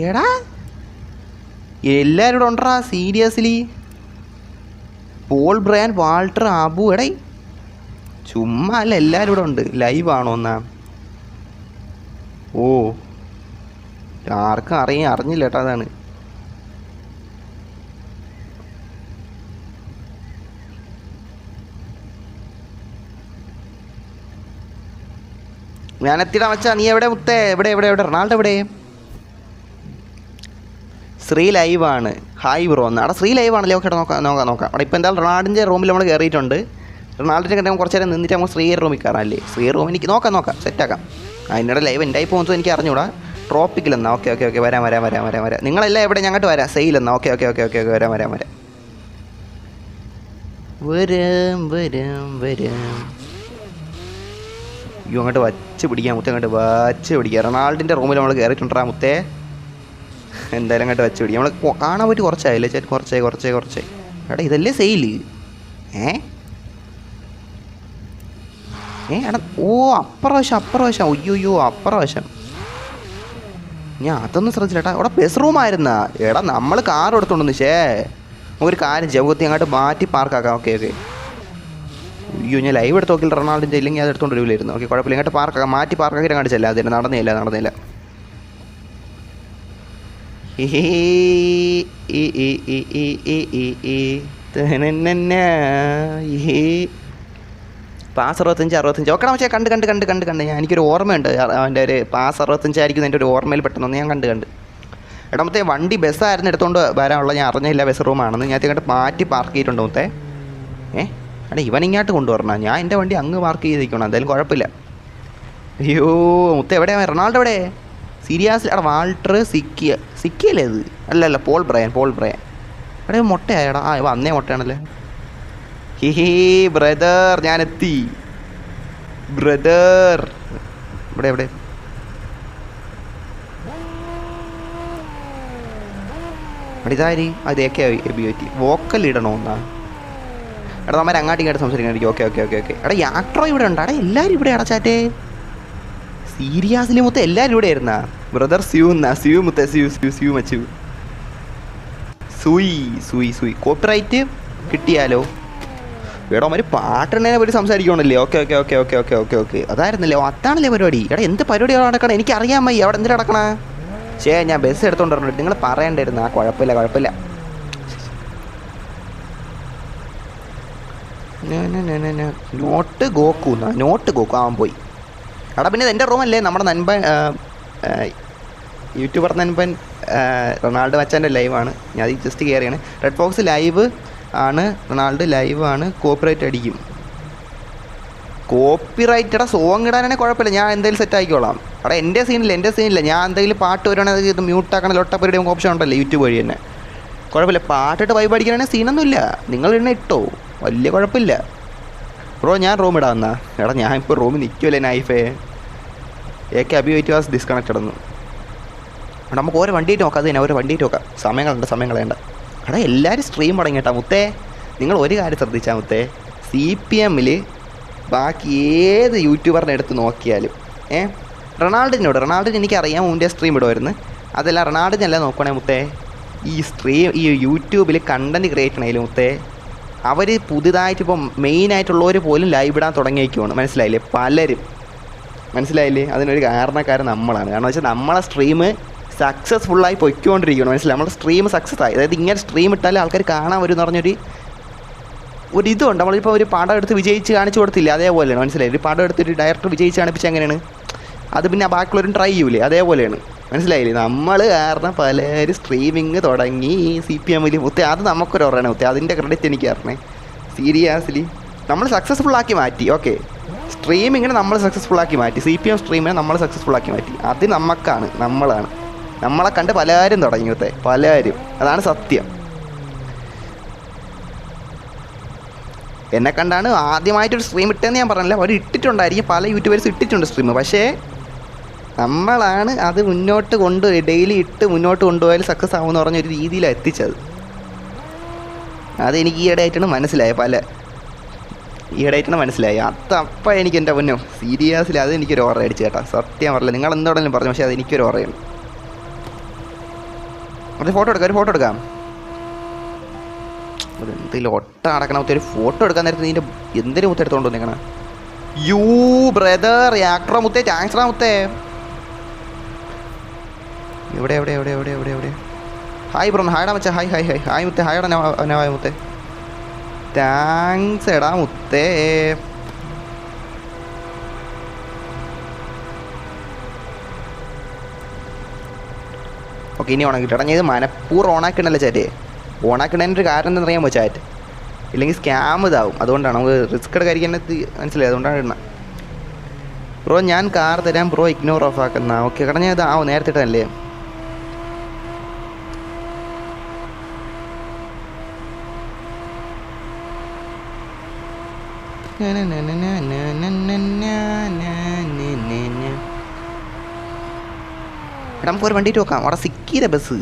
ഏടാ എല്ലാവരും ഇവിടെ ഉണ്ടടാ seriously. Paul Brian, Walter, Abu. എടേ ചുമ്മാ അല്ല, എല്ലാവരും ഇവിടെ ഉണ്ട്. ലൈവ് ആണോ എന്നാ? ഓ ആർക്കും അറിഞ്ഞില്ല കേട്ടോ. അതാണ് ഞാൻ എത്തിടാൻ വെച്ചാ. നീ എവിടെ മുത്തേ? എവിടെ റൊണാൾഡോ എവിടെ? ശ്രീ ലൈവാണ്. ഹായ് ബ്രോ എന്നാ. അവിടെ ശ്രീ ലൈവാണല്ലേ? ഓക്കെ നോക്കാം. അവിടെ ഇപ്പോൾ എന്തായാലും റൊണാൾഡിൻ്റെ റൂമിൽ നമ്മൾ കയറിയിട്ടുണ്ട്. റൊണാൾഡിൻ്റെ കണ്ട് കുറച്ച് നേരം നിന്നിട്ട് നമുക്ക് ശ്രീ റൂമിൽ കയറാമല്ലേ? ശ്രീ റൂം എനിക്ക് നോക്കാം സെറ്റാക്കാം. അതിനിടെ ലൈവ് എന്തായി പോകുന്നത് എനിക്ക് അറിഞ്ഞൂടാ. ട്രോപ്പിക്കിലെന്നാ? ഓക്കെ വരാം. നിങ്ങളെല്ലാം എവിടെ? ഞങ്ങോട്ട് വരാം. സെയിലെന്നാ? ഓക്കെ വരാം. അയ്യോ അങ്ങോട്ട് വച്ച് പിടിക്കാം മുത്തേ, അങ്ങോട്ട് വച്ച് പിടിക്കാം. റൊണാൾഡിൻ്റെ റൂമിൽ നമ്മൾ കയറിയിട്ടുണ്ടാ മുത്തേ. എന്തായാലും അങ്ങോട്ട് വച്ച് പിടിക്കാം. നമ്മൾ കാണാൻ പറ്റി കുറച്ചായില്ലേ ചേട്ടൻ? കുറച്ചായി. എടാ ഇതല്ലേ സെയില്? എടാ ഓ അപ്പുറവശം. അയ്യോ അപ്പുറവശം. ഞാൻ അതൊന്നും ശ്രദ്ധിച്ചില്ല. അവിടെ ബസ് റൂമായിരുന്നാ? എടാ നമ്മൾ കാർ എടുത്തോണ്ടെന്ന്. ഒരു കാര്യം ജഗത്തി അങ്ങോട്ട് മാറ്റി പാർക്കാക്കാം. ഓക്കെ അയ്യോ ഞാൻ ലൈവ് എടുത്ത് നോക്കില്ല റൊണാൾഡിൻ്റെ. ഇല്ലെങ്കിൽ അത് എടുത്തോണ്ട് വരില്ലായിരുന്നു. ഓക്കെ കുഴപ്പമില്ല. ഇങ്ങോട്ട് പാർക്കാക്കാം, മാറ്റി പാർക്കാക്കി കാണിച്ചല്ല. അതിന് നടന്നില്ല. പാസ് 65 ഓക്കെ പക്ഷേ കണ്ട് ഞാൻ എനിക്കൊരു ഓർമ്മയുണ്ട്. അവൻ്റെ ഒരു പാസ് 65 ആയിരിക്കും എൻ്റെ ഒരു ഓർമ്മയിൽ പെട്ടെന്ന് ഞാൻ കണ്ട്. എടാമത്തെ വണ്ടി ബസ്സായിരുന്നു എടുത്തുകൊണ്ട് വരാനുള്ള. ഞാൻ അറിഞ്ഞില്ല ബസ് റൂമാണെന്ന്. ഞാൻ ഇങ്ങോട്ട് മാറ്റി പാർക്ക് ചെയ്തിട്ടുണ്ട് മുത്തേ. എടാ ഇവൻ ഇങ്ങോട്ട് കൊണ്ടുവരണം. ഞാൻ എൻ്റെ വണ്ടി അങ്ങ് പാർക്ക് ചെയ്തിരിക്കണം. എന്തായാലും കുഴപ്പമില്ല. അയ്യോ മുത്ത എവിടെയാണ്? റൊണാൾഡോ എവിടെ? സീരിയസ്ലി? എടാ വാൾട്ടർ, സിക്കിയല്ലേ ഇത്? അല്ല പോൾ ബ്രയാൻ. എവിടെ മുട്ടയായടാ? വന്നേ മുട്ടയാണല്ലേ. ഹി ബ്രദർ ഞാൻ എത്തി. ബ്രദർ ഇവിടെ ഇതായി. അതൊക്കെ എബിയോറ്റി വോക്കൽ ഇടണമെന്നാ? എടാ നമ്മൾ അങ്ങാട്ടിങ്ങാട്ട് സംസാരിക്കണം. ഓക്കെ എടാ യാത്രോ ഇവിടെ ഉണ്ടാ? എല്ലാവരും ഇവിടെ അടച്ചാറ്റേ. സീരിയസ്ലി മുത്ത എല്ലാവരും ഇവിടെ ആയിരുന്നാ? ബ്രദർ സ്യൂ മുത്ത സ്യൂ മച്ചു സൂയി കോപ്പിറൈറ്റ് കിട്ടിയാലോ? എടാ ഒരു പാട്ടിനെ പറ്റി സംസാരിക്കണല്ലേ? ഓക്കെ അതായിരുന്നല്ലേ? അതാണല്ലേ പരിപാടി? എടാ എന്ത് പരിപാടിയാണ് നടക്കണം? എനിക്കറിയാൻ വയ്യ അവിടെ എന്തിനാ നടക്കണ? ഞാൻ ബസ് എടുത്തോണ്ട് വരണം. നിങ്ങൾ പറയണ്ടായിരുന്നു. കുഴപ്പമില്ല. നോട്ട് ഗോക്കു ആവാൻ പോയി. എടാ പിന്നെ എൻ്റെ റൂമല്ലേ? നമ്മുടെ നൻപൻ യൂട്യൂബർ നൻപൻ റൊണാൾഡോ മച്ചാൻ്റെ ലൈവാണ്. ഞാൻ അത് ജസ്റ്റ് കയറിയാണ്. റെഡ് ഫോക്സ് ലൈവ് ആണ്, റൊണാൾഡോ ലൈവ് ആണ്. കോപ്പിറൈറ്റ് അടിക്കും. കോപ്പിറൈറ്റടാ സോങ് ഇടാനാണെങ്കിൽ കുഴപ്പമില്ല. ഞാൻ എന്തെങ്കിലും സെറ്റ് ആക്കിക്കോളാം. എടാ എൻ്റെ സീനില്ല. ഞാൻ എന്തെങ്കിലും പാട്ട് വരുവാണെങ്കിൽ ഇത് മ്യൂട്ടാക്കണം. ലൊട്ടപ്പരുടെ ഓപ്ഷൻ ഉണ്ടല്ലോ യൂട്യൂബ് വഴി തന്നെ. കുഴപ്പമില്ല. പാട്ടിട്ട് വൈബ് അടിക്കാനാണെങ്കിൽ സീനൊന്നുമില്ല. നിങ്ങൾ ഇടണ ഇട്ടോ, വലിയ കുഴപ്പമില്ല. ബ്രോ ഞാൻ റൂം ഇടാമെന്നാ? എടാ ഞാൻ ഇപ്പോൾ റൂമിൽ നിൽക്കുമല്ലേ നൈഫേ. അബിയോറ്റ് വാസ് ഡിസ്കണക്റ്റഡ് എന്ന്. നമുക്ക് ഓരോ വണ്ടിയിട്ട് നോക്കാം. അത് തന്നെ ഓരോ വണ്ടിയിട്ട് നോക്കാം. സമയം കളയണ്ട. എടാ എല്ലാവരും സ്ട്രീം തുടങ്ങി കേട്ടാ മുത്തേ. നിങ്ങൾ ഒരു കാര്യം ശ്രദ്ധിച്ചാൽ മുത്തേ, CPM ബാക്കി ഏത് യൂട്യൂബറിനെ എടുത്ത് നോക്കിയാലും റൊണാൾഡിന് എനിക്കറിയാം മുന്നേ സ്ട്രീം ഇടുമായിരുന്നു. അതല്ല റൊണാൾഡിനെല്ലാം നോക്കുകയാണെങ്കിൽ മുത്തേ ഈ യൂട്യൂബിൽ കണ്ടൻറ്റ് ക്രിയേറ്റ് ചെയ്യണേലും മുത്തേ അവർ പുതുതായിട്ട് ഇപ്പം മെയിനായിട്ടുള്ളവർ പോലും ലൈവ് ഇടാൻ തുടങ്ങിയേക്കുവാണ്. മനസ്സിലായില്ലേ? പലരും മനസ്സിലായില്ലേ? അതിനൊരു കാരണക്കാരൻ നമ്മളാണ്. കാരണം വെച്ചാൽ നമ്മളെ സ്ട്രീം സക്സസ്ഫുള്ളായി പൊയ്ക്കൊണ്ടിരിക്കുകയാണ്. മനസ്സിലായി? നമ്മുടെ സ്ട്രീം സക്സസ് ആയി. അതായത് ഇങ്ങനെ സ്ട്രീം ഇട്ടാൽ ആൾക്കാർ കാണാൻ വരും എന്ന് പറഞ്ഞൊരു ഇതുണ്ട്. നമ്മളിപ്പോൾ ഒരു പടം എടുത്ത് വിജയിച്ച് കാണിച്ചു കൊടുത്തില്ല, അതേപോലെയാണ്. മനസ്സിലായി? ഒരു പടം എടുത്തൊരു ഡയറക്ടർ വിജയിച്ച് കാണിപ്പിച്ച് എങ്ങനെയാണ് അത് പിന്നെ ബാക്കിയുള്ളവരും ട്രൈ ചെയ്യൂലേ? അതേപോലെയാണ്. മനസ്സിലായില്ലേ? നമ്മൾ കാരണം പലരും സ്ട്രീമിങ് തുടങ്ങി CPM മുത്തേ. അത് നമുക്കൊരു ഓർമ്മയാണ് മുത്തേ. അതിൻ്റെ ക്രെഡിറ്റ് എനിക്ക് അറിയണേ. സീരിയസ്ലി നമ്മൾ സക്സസ്ഫുള്ളാക്കി മാറ്റി. ഓക്കെ സ്ട്രീമിങ്ങിനെ നമ്മൾ സക്സസ്ഫുള്ളാക്കി മാറ്റി. CPM സ്ട്രീമിനെ നമ്മൾ സക്സസ്ഫുള്ളാക്കി മാറ്റി. അത് നമ്മളാണ്. നമ്മളെ കണ്ട് പലരും തുടങ്ങി മുത്തേ, പലരും. അതാണ് സത്യം. എന്നെ കണ്ടാണ് ആദ്യമായിട്ടൊരു സ്ട്രീം ഇട്ടതെന്ന് ഞാൻ പറഞ്ഞില്ല. അവർ ഇട്ടിട്ടുണ്ടായിരിക്കും, പല യൂട്യൂബേഴ്സ് ഇട്ടിട്ടുണ്ട് സ്ട്രീം. പക്ഷേ നമ്മളാണ് അത് ഡെയിലി ഇട്ട് മുന്നോട്ട് കൊണ്ടുപോയാൽ സക്സസ് ആവുമെന്ന് പറഞ്ഞൊരു രീതിയിലാണ് എത്തിച്ചത്. അതെനിക്ക് ഈയിടെയായിട്ടാണ് മനസ്സിലായി. അതപ്പം എനിക്ക് എൻ്റെ പൊന്നോ സീരിയസ്ലി അത് എനിക്കൊരു ഓർമ്മ അടിച്ചു കേട്ടോ. സത്യം പറഞ്ഞില്ല. നിങ്ങൾ എന്തുകൊണ്ടെങ്കിലും പറഞ്ഞു, പക്ഷേ അതെനിക്കൊരു ഓർമ്മയാണ്. ഒരു ഫോട്ടോ എടുക്കാം, ഒരു ഫോട്ടോ എടുക്കാം. അതെന്തെങ്കിലും ഒട്ട നടക്കണ മുത്തേ, ഒരു ഫോട്ടോ എടുക്കാൻ നേരത്തെ നിന്റെ എന്തിനു മുത്ത എടുത്തോണ്ട് വന്നേക്കണ? യൂ ബ്രദർ ആക്ടറോ മുത്തേ, താങ്ക്സ് മുത്തേ. എവിടെ എവിടെ എവിടെ എവിടെ എവിടെ എവിടെ? ഹായ് ബ്രോ, ഹായടാ മച്ചാ, ഹായ് ഹായ് ഹായ് ഹായ് മുത്തേ, ഹായടാ നവായ മുത്തേ, താങ്ക്സ് എടാ മുത്തേ. ഓക്കെ, ഇനി ഓണാക്കിട്ടോ. ഞാൻ ഇത് മനപ്പൂർവ്വം ഓണാക്കണല്ലോ ചാറ്റ്. ഓണാക്കണതിൻ്റെ ഒരു കാരണം എന്താ അറിയാമോ ചാറ്റ്? ഇല്ലെങ്കിൽ സ്കാം ഇതാവും, അതുകൊണ്ടാണ് നമുക്ക് റിസ്ക് എടുക്കാതിരിക്കാൻ മനസ്സിലായി, അതുകൊണ്ടാണ് ഇടുന്നത്. ബ്രോ ഞാൻ കാർ തരാം ബ്രോ, ഇഗ്നോർ ഓഫ് ആക്കുന്ന. ഓക്കെ കാരണം ഞാൻ ഇത് നേരത്തെ ഇട്ടതല്ലേ. നമുക്കൊരു വണ്ടിയിട്ട് നോക്കാം. അവിടെ സിക്കിയുടെ ബസ്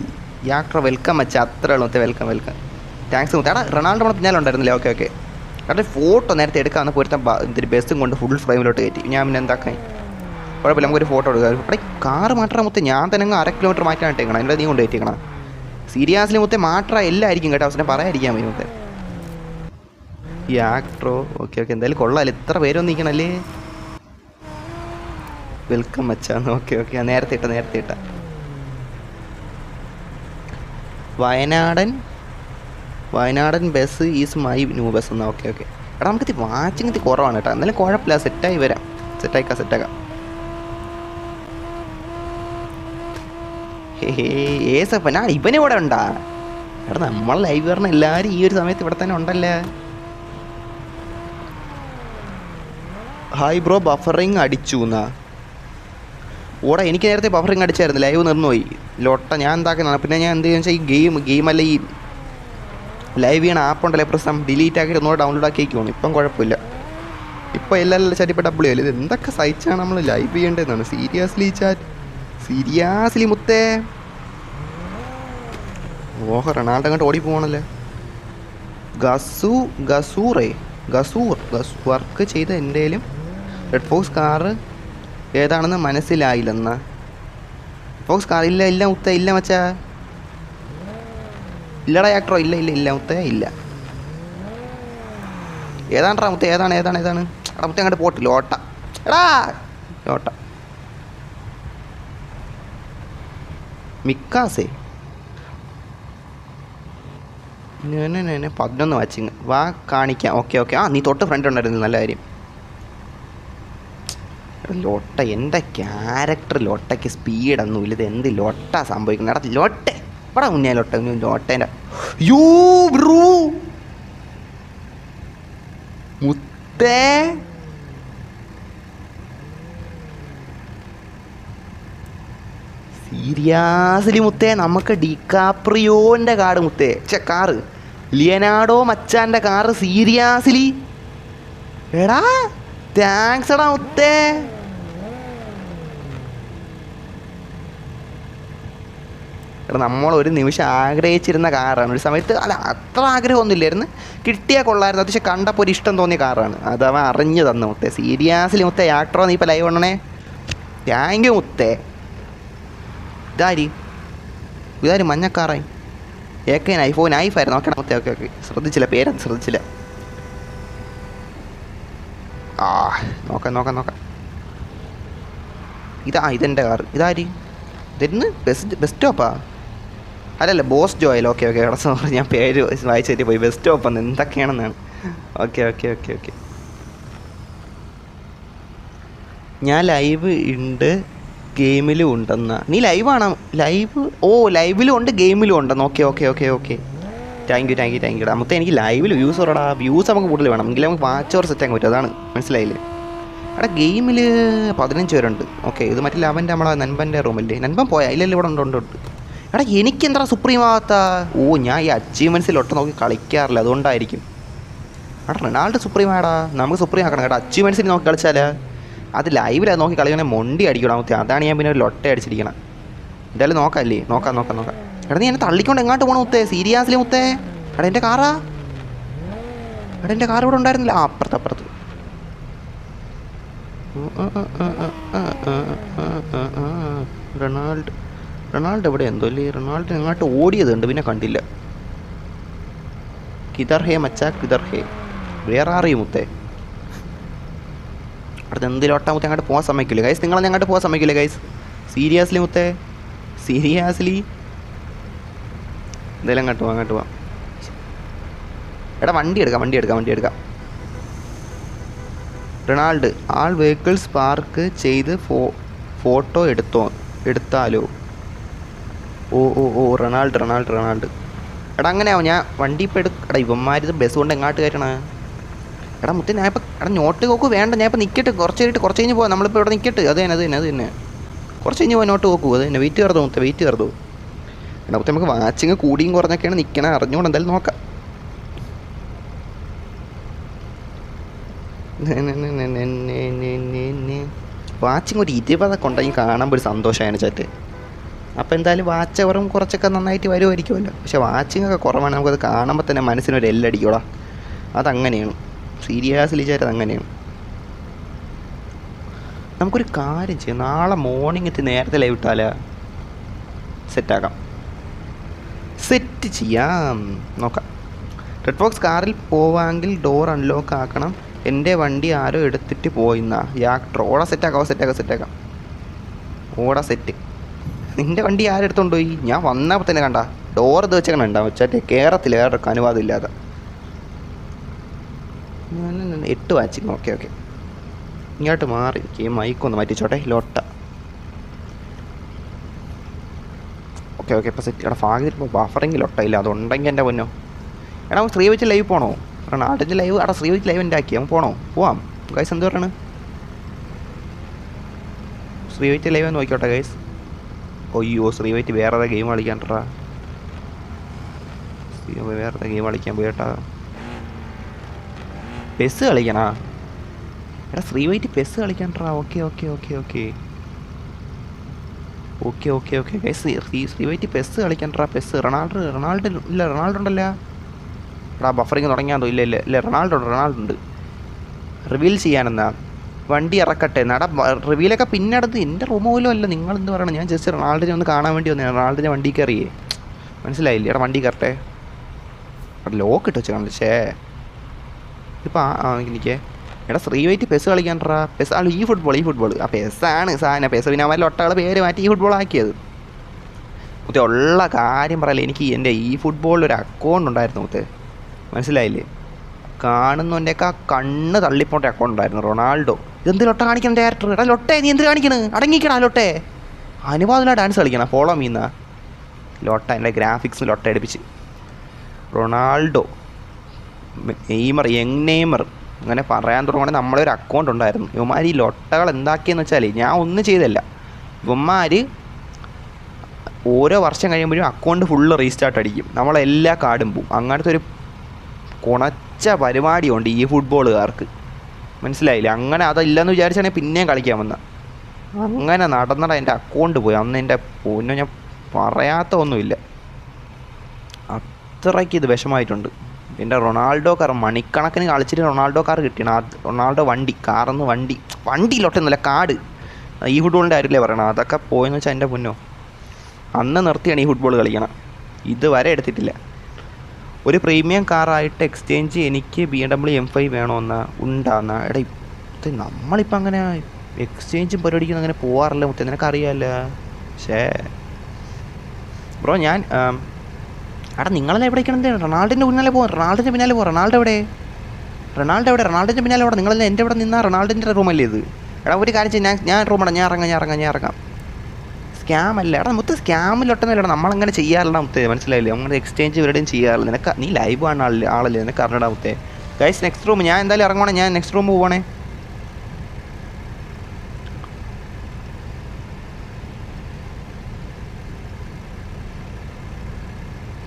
യാത്ര. വെൽക്കം മച്ചാ, അത്ര ഉള്ളൂ. വെൽക്കം വെൽക്കം, താങ്ക്സ് മുത്തേ. എടാ റൊണാൾഡോ നമ്മുടെ പിന്നാലെ ഉണ്ടായിരുന്നില്ലേ? Okay okay. കാരണം ഫോട്ടോ നേരത്തെ എടുക്കാമെന്ന് പൊരുത്തം ഇത്തിരി ബസ്സും കൊണ്ട് ഫുൾ ഫ്രെയിമിലോട്ട് കയറ്റി. ഞാൻ പിന്നെ എന്താക്കാൻ, കുഴപ്പമില്ല, നമുക്കൊരു ഫോട്ടോ എടുക്കാം. അവിടെ കാറ് മാറ്റാൻ മുത്തേ ഞാൻ തന്നെ 1/2 കിലോമീറ്റർ മാറ്റാൻ ഇട്ടേക്കണം. എൻ്റെ നീ കൊണ്ട് കയറ്റിക്കണം. സീരിയസ്ലി മുത്തേ മാറ്റാ എല്ലായിരിക്കും കേട്ടോ, അവസരം പറയാതിരിക്കാൻ മതി മുത്തേ. ഈ ആക്ടറോ ഓക്കെ ഓക്കെ, എന്തായാലും കൊള്ളാമല്ലോ, ഇത്ര പേരൊന്നും നിൽക്കണല്ലേ. വെൽക്കം മച്ചാന്ന്. ഓക്കെ ഓക്കെ, നേരത്തെ ഇട്ട വയനാടൻ bus is my new bus എന്നാ. Okay okay. എടാ നമുക്ക് വാച്ചിങ് കുറവാണ് കേട്ടോ, എന്നാലും കുഴപ്പമില്ല, സെറ്റായി വരാം. സെറ്റാക്കാം. ഏസപ്പ ഞാൻ ഇവനെ ഇവിടെ ഉണ്ടാ. എടാ നമ്മൾ ലൈവ് പറഞ്ഞ എല്ലാവരും ഈ ഒരു സമയത്ത് ഇവിടെ തന്നെ ഉണ്ടല്ലേ. ഹായ് ബ്രോ, ബഫറിങ് അടിച്ചു എന്നാ. ഓടാ എനിക്ക് നേരത്തെ ബഫറിങ് അടിച്ചായിരുന്നു, ലൈവ് നിർന്നുപോയി ലോട്ട. ഞാൻ എന്താക്കുന്നതാണ് പിന്നെ ഞാൻ എന്ത് ചെയ്യുക വെച്ചാൽ ഈ ഗെയിമല്ല ഈ ലൈവ് ചെയ്യണ ആപ്പ് ഉണ്ടല്ലേ, പ്രശ്നം ഡിലീറ്റ് ആക്കിയിട്ട് ഒന്നുകൂടെ ഡൗൺലോഡ് ആക്കിയേക്കുവാണ്. ഇപ്പം കുഴപ്പമില്ല, ഇപ്പം എല്ലാം ചാറ്റിപ്പോൾ ഡബിൾ ചെയ്യല്ലേ. ഇത് എന്തൊക്കെ സഹിച്ചാണ് നമ്മൾ ലൈവ് ചെയ്യേണ്ടതെന്നാണ്. സീരിയസ്ലി മുത്തേ. ഓഹോ റൊണാൾഡോ അങ്ങോട്ട് ഓടി പോകണല്ലേ. ഗസൂർ വർക്ക് ചെയ്ത എന്തേലും റെഡ് ഫോക്സ് കാറ് ഏതാണെന്ന് മനസ്സിലായില്ലെന്നാ. ഫോക്സ് കാർ ഇല്ല മുത്തേ, ഇല്ല മച്ചാ, ഇല്ലടാ ആക്ടറോ, ഇല്ല മുത്തേ ഇല്ല. ഏതാണ്ടാ മുത്തേ, ഏതാണ് എടാ മുത്തേ അങ്ങോട്ട് പോട്ട് ലോട്ട. മിക്കാസേ 11 വാച്ചിങ് വാ കാണിക്കാം. ഓക്കെ. നീ തൊട്ട് ഫ്രണ്ട് ഉണ്ടായിരുന്നു, നല്ല കാര്യം. ലോട്ട എൻ്റെ ക്യാരക്ടർ, ലോട്ടയ്ക്ക് സ്പീഡൊന്നുമില്ല. ഇത് എന്ത് ലോട്ട സംഭവിക്കുന്നത്? എടാ ലോട്ട ഇവിടെ മുന്നേ ലോട്ടേൻ്റെ യൂ ബ്രൂ മുത്തേ. സീരിയസ്ലി മുത്തേ, നമുക്ക് ഡികാപ്രിയോൻ്റെ കാറ് മുത്തേ, കാറ് ലിയനാർഡോ മച്ചാൻ്റെ കാറ്. സീരിയസ്ലി എടാ താങ്ക്സ് എടാ മുത്തേ. എടാ നമ്മളൊരു നിമിഷം ആഗ്രഹിച്ചിരുന്ന കാറാണ്, ഒരു സമയത്ത് അല്ല അത്ര ആഗ്രഹമൊന്നുമില്ലായിരുന്നു, കിട്ടിയാൽ കൊള്ളായിരുന്നു. അത്യാവശ്യം കണ്ടപ്പോൾ ഒരു ഇഷ്ടം തോന്നിയ കാറാണ്, അത് അവൻ അറിഞ്ഞു തന്നു മുത്തേ. സീരിയസ്ലി മുത്തേ ആക്ടറോ, നീ ഇപ്പോൾ ലൈവ് ഉണ്ടണേ, താങ്ക് യു മുത്തേ. ഇതാര് മഞ്ഞക്കാറായി AK ഐഫായിരുന്നു. ഓക്കെ ശ്രദ്ധിച്ചില്ല, പേരത് ശ്രദ്ധിച്ചില്ല. നോക്കാം. ഇതെൻ്റെ കാർ. ഇതാര് ഇതെന്ന് ബസ് സ്റ്റോപ്പാ? അല്ലല്ല ബോസ് ജോയൽ. ഓക്കെ സോറി, ഞാൻ പേര് വായിച്ചിട്ട് പോയി. ബസ് സ്റ്റോപ്പെന്ന് എന്തൊക്കെയാണെന്നാണ്. ഓക്കെ. ഞാൻ ലൈവ് ഉണ്ട് ഗെയിമിലും ഉണ്ടെന്നാ. നീ ലൈവാണോ? ലൈവിലും ഉണ്ട് ഗെയിമിലും ഉണ്ടെന്ന്. ഓക്കെ. Thank you. അമ്മത്തെ എനിക്ക് ലൈവിൽ വ്യൂസ് പറടാ, വ്യൂസ് നമുക്ക് കൂടുതൽ വേണം, എങ്കിലും നമുക്ക് വാച്ച് ഓവർ സെറ്റ് ആക്കാൻ പറ്റും. അതാണ് മനസ്സിലായില്ലേ? അവിടെ ഗെയിമിൽ 15 പേരുണ്ട്. ഓക്കെ, ഇത് മറ്റേ അവൻ്റെ നമ്മളെ നൻപൻ്റെ റൂമല്ലേ. നൻപൻ പോയാ? ഇല്ലല്ലോ, ഇവിടെ ഉണ്ട്. എടാ എനിക്കെന്താ സുപ്രീം ആവാത്ത? ഞാൻ ഈ അച്ചീവ്മെൻറ്റ്സിൽ ഒട്ടും നോക്കി കളിക്കാറില്ല, അതുകൊണ്ടായിരിക്കും. എടാ റൊണാൾഡോ സുപ്രീം ആടാ, നമുക്ക് സുപ്രീം ആക്കണം കേട്ടോ. അച്ചീവ്മെൻറ്റ്സിൽ നോക്കി കളിച്ചാലാ അത് ലൈവിൽ അത് നോക്കി കളിക്കണേ മൊണ്ടി അടിക്കണം മുത്തേ. അതാണ് ഞാൻ പിന്നെ ഒരു ലൊട്ട അടിച്ചിരിക്കണം. എന്തായാലും നോക്കാമല്ലേ? നോക്കാം. എടാ നീ എന്നെ തള്ളിക്കൊണ്ട് എങ്ങോട്ട് പോകണം മുത്തേ? സീരിയസ്ലി മുത്തേ. എടാ എൻ്റെ കാറാ? എൻ്റെ കാർ ഇവിടെ ഉണ്ടായിരുന്നില്ല. അപ്പുറത്ത്. റൊണാൾഡോ റൊണാൾഡോ എവിടെ എന്തോ അല്ലേ? റൊണാൾഡോ ഇങ്ങോട്ട് ഓടിയതുണ്ട്, പിന്നെ കണ്ടില്ല. കിതർ ഹേ മച്ചാ കിതർ ഹേ, വേറെ അറിയും മുത്തേ. അടുത്ത് എന്തിലോട്ടാ മുത്തേ അങ്ങോട്ട് പോകാൻ സമ്മതിക്കില്ലേ ഗൈസ്? നിങ്ങളെ അങ്ങോട്ട് പോകാൻ സമ്മതിക്കില്ലേ ഗൈസ്? സീരിയസ്ലി മുത്തേ, സീരിയസ്ലി എന്തായാലും അങ്ങോട്ട് പോവാം. എടാ വണ്ടി എടുക്കാം. റൊണാൾഡ് ആൾ വെഹിക്കിൾസ് പാർക്ക് ചെയ്ത് ഫോട്ടോ എടുത്താലോ? ഓ റൊണാൾഡ്. എടാ അങ്ങനെയാവും. ഞാൻ വണ്ടി ഇപ്പം എടാ ഇവന്മാരിത് ബസ് കൊണ്ട് എങ്ങോട്ട് കയറ്റണ? എടാ മുത്തേ ഞാൻ ഇപ്പം നോട്ട് നോക്കൂ വേണ്ട, ഞാൻ ഇപ്പം നിൽക്കട്ടെ, കുറച്ച് കഴിഞ്ഞ് പോവാം. നമ്മളിപ്പോൾ ഇവിടെ നിൽക്കട്ടെ. അത് തന്നെ കുറച്ച് കഴിഞ്ഞ് പോവാൻ നോട്ട് നോക്കൂ. അത് തന്നെ വെയിറ്റ് കയറുന്നു. എടാ മുത്തേ നമുക്ക് വാച്ചിങ് കൂടിയും കുറഞ്ഞൊക്കെയാണ് നിൽക്കണേ, അറിഞ്ഞുകൊണ്ട് എന്തായാലും നോക്കാം. വാച്ചിങ് ഒരു 20 ഉണ്ടെങ്കിൽ കാണുമ്പോൾ ഒരു സന്തോഷമാണ് ചാറ്റ്. അപ്പോൾ എന്തായാലും വാച്ച് അവറും കുറച്ചൊക്കെ നന്നായിട്ട് വരുമായിരിക്കുമല്ലോ. പക്ഷേ വാച്ചിങ് ഒക്കെ കുറവാണ്, നമുക്കത് കാണുമ്പോൾ തന്നെ മനസ്സിനൊരു എല്ലടിക്കോടാ. അതങ്ങനെയാണ്, സീരിയസ്ലി ചേട്ടത് അങ്ങനെയാണ്. നമുക്കൊരു കാര്യം ചെയ്യാം, നാളെ മോർണിംഗ് എത്തി നേരത്തെ ലൈവ് ഇട്ടാലോ? സെറ്റ് ചെയ്യാം, നോക്കാം. റെഡ് ബോക്സ് കാറിൽ പോവാമെങ്കിൽ ഡോർ അൺലോക്ക് ആക്കണം. എൻ്റെ വണ്ടി ആരോ എടുത്തിട്ട് പോയിന്നാ യാക്ടർ. സെറ്റാക്കാം. സെറ്റ്. നിൻ്റെ വണ്ടി ആരെടുത്തോണ്ട് പോയി? ഞാൻ വന്നപ്പോൾ തന്നെ കണ്ട ഡോർ ഇത് വെച്ചേക്കണം ഉണ്ടാവും വെച്ചാൽ കേരളത്തിൽ വേറൊക്കെ അനുവാദം ഇല്ലാതെ. 8 വാച്ചിങ്. ഓക്കെ ഇങ്ങോട്ട് മാറി മൈക്കൊന്ന് മാറ്റിച്ചോട്ടെ. ലോട്ട ഓക്കെ ഇപ്പോൾ സെറ്റ്. എടാ ഭാഗ്യത്തിൽ ഇപ്പോൾ ബഫറെങ്കിൽ ലൊട്ടയില്ല, അതുണ്ടെങ്കിൽ എൻ്റെ പൊന്നോ. എടാ നമുക്ക് ശ്രീവച്ച് ലൈവ് പോകണോ? നാട്ടിൻ്റെ ലൈവ് അവിടെ ശ്രീവച്ച് ലൈവ് എൻ്റെ ആക്കി നമുക്ക് പോവാം ഗൈസ്. എന്ത് പറയാണ്? ശ്രീവച്ച് ലൈവ് എന്ന് നോക്കിക്കോട്ടെ ഗൈസ്. അയ്യോ ശ്രീവൈറ്റ് വേറെ ഗെയിം കളിക്കാൻട്ടാ, വേറെ ഗെയിം കളിക്കാൻ പോയിട്ടാ. പെസ് കളിക്കണാ? എടാ ശ്രീവൈറ്റ് പെസ് കളിക്കാൻട്ടാ. ഓക്കെ ഗൈസ്, ശ്രീവൈറ്റ് പെസ് കളിക്കാൻട്ടാ. റൊണാൾഡോ ഉണ്ടല്ലോ. എടാ ബഫറിങ് തുടങ്ങിയാന്തോ? ഇല്ല റൊണാൾഡോ ഉണ്ട്. റിവീൽ ചെയ്യാനെന്നാ വണ്ടി ഇറക്കട്ടെ നട. റിവീലൊക്കെ പിന്നെ അടുത്ത് എൻ്റെ റൂം പോലും അല്ല. നിങ്ങൾ എന്ത് പറയണം? ഞാൻ ജസ്റ്റ് റൊണാൾഡിനെ ഒന്ന് കാണാൻ വേണ്ടി വന്നേ. റൊണാൾഡിനെ വണ്ടി കയറിയേ, മനസ്സിലായില്ലേ? എടാ വണ്ടി കയറട്ടെ. ലോക്ക് ഇട്ട് വെച്ച് കാണിച്ചേ ഇപ്പം. എനിക്ക് എടാ ശ്രീവൈറ്റ് പെസ് കളിക്കാൻട്ടാ. പെസ് ഈ ഫുട്ബോൾ ആ പെസ്സാണ് സാധനം. പെസ് പിന്നെ അവരുടെ ഒട്ടകൾ പേര് മാറ്റി ഈ ഫുട്ബോൾ ആക്കിയത്. മുത്തേ ഉള്ള കാര്യം പറയല്ലേ, എനിക്ക് എൻ്റെ ഈ ഫുട്ബോളിൽ ഒരു അക്കൗണ്ട് ഉണ്ടായിരുന്നു മുത്തേ, മനസ്സിലായില്ലേ? കാണുന്നവൻ്റെയൊക്കെ ആ കണ്ണ് തള്ളിപ്പോണ്ട അക്കൗണ്ട് ഉണ്ടായിരുന്നു. റൊണാൾഡോ ഇതെന്ത് ലൊട്ട കാണിക്കണം ഡയറക്ടർ? എടാ ലൊട്ടേ നീ എന്ത് കാണിക്കണ്? അടങ്ങിക്കണം ലൊട്ടേ. അനുവാദമില്ല ഡാൻസ് കളിക്കണം. ഫോളോ മീന്ന ലൊട്ട എൻ്റെ ഗ്രാഫിക്സ് ലൊട്ട അടുപ്പിച്ച്. റൊണാൾഡോ നെയ്മർ അങ്ങനെ പറയാൻ തുടങ്ങുകയാണെങ്കിൽ നമ്മളൊരു അക്കൗണ്ട് ഉണ്ടായിരുന്നു. ഇവന്മാർ ഈ ലൊട്ടകൾ എന്താക്കിയെന്ന് വെച്ചാൽ ഞാൻ ഒന്നും ചെയ്തല്ല. ഇവന്മാർ ഓരോ വർഷം കഴിയുമ്പോഴും അക്കൗണ്ട് ഫുള്ള് റീസ്റ്റാർട്ട് അടിക്കും, നമ്മളെല്ലാ കാർഡും പോവും. അങ്ങനത്തെ ഒരു കുണച്ച പരിപാടിയുണ്ട് ഈ ഫുട്ബോളുകാർക്ക്, മനസ്സിലായില്ലേ? അങ്ങനെ അതില്ലെന്ന് വിചാരിച്ചാണെങ്കിൽ പിന്നെയും കളിക്കാൻ വന്ന അങ്ങനെ നടന്നട എൻ്റെ അക്കൗണ്ട് പോയി. അന്ന് എൻ്റെ പൊന്നോ ഞാൻ പറയാത്ത ഒന്നുമില്ല, അത്രയ്ക്ക് ഇത് വിഷമായിട്ടുണ്ട്. എൻ്റെ റൊണാൾഡോ കാർ മണിക്കണക്കിന് കളിച്ചിട്ട് റൊണാൾഡോ കാർ കിട്ടിയാണ്. ആ റൊണാൾഡോ വണ്ടിയിലോട്ടൊന്നുമില്ല കാർഡ്. ഈ ഫുട്ബോളിൻ്റെ കാര്യമില്ലേ പറയണം. അതൊക്കെ പോയെന്ന് വെച്ചാൽ എൻ്റെ പൊന്നോ അന്ന് നിർത്തിയാണ് ഈ ഫുട്ബോൾ കളിക്കണം. ഇതുവരെ എടുത്തിട്ടില്ല. ഒരു പ്രീമിയം കാറായിട്ട് എക്സ്ചേഞ്ച് എനിക്ക് BMW M5 വേണമെന്നാ ഉണ്ടാകുന്ന. എടാ ഇത് നമ്മളിപ്പോൾ അങ്ങനെ എക്സ്ചേഞ്ചും പരിപാടിക്കും അങ്ങനെ പോകാറില്ല മുത്തേ, നിനക്കറിയാമല്ലോ. പക്ഷേ ബ്രോ ഞാൻ എടാ നിങ്ങളെല്ലാം എവിടെ ഇരിക്കണത്? റൊണാൾഡിൻ്റെ പിന്നാലെ പോകാം. റൊണാൾഡിൻ്റെ പിന്നാലെ പോകണം. നിങ്ങളെല്ലാം എൻ്റെ ഇവിടെ നിന്നാൽ റൊണാൾഡിൻ്റെ റൂമല്ലേ ഇത്? എടാ ഒരു കാര്യം ചെയ്യും, ഞാൻ റൂമാണ്, ഞാൻ ഇറങ്ങാം. സ്കാം അല്ല എടാ മുത്ത്, സ്കാമിലൊട്ടൊന്നുമില്ല. നമ്മളങ്ങനെ ചെയ്യാറില്ല മുത്തേ, മനസ്സിലായില്ലേ? അങ്ങനെ എക്സ്ചേഞ്ച് ഇവരുടെയും ചെയ്യാറില്ല. നീ ലൈവ് ആണ് ആളല്ലേ, നിനക്ക് അറിഞ്ഞടാ മുത്തേ. ഗൈസ് നെക്സ്റ്റ് റൂം ഞാൻ എന്തായാലും ഇറങ്ങുവാണേ, ഞാൻ നെക്സ്റ്റ് റൂം പോവാണേ.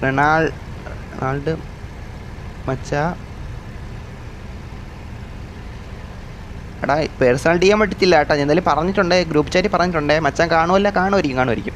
റൊണാൾഡ് മച്ചാ എടാ പേഴ്സണൽ ചെയ്യാൻ പറ്റത്തില്ല കേട്ടോ. ഞാൻ എന്തായാലും പറഞ്ഞിട്ടുണ്ട്, ഗ്രൂപ്പ് ചാറ്റ് പറഞ്ഞിട്ടുണ്ട്. മച്ചാൻ കാണുമായിരിക്കും.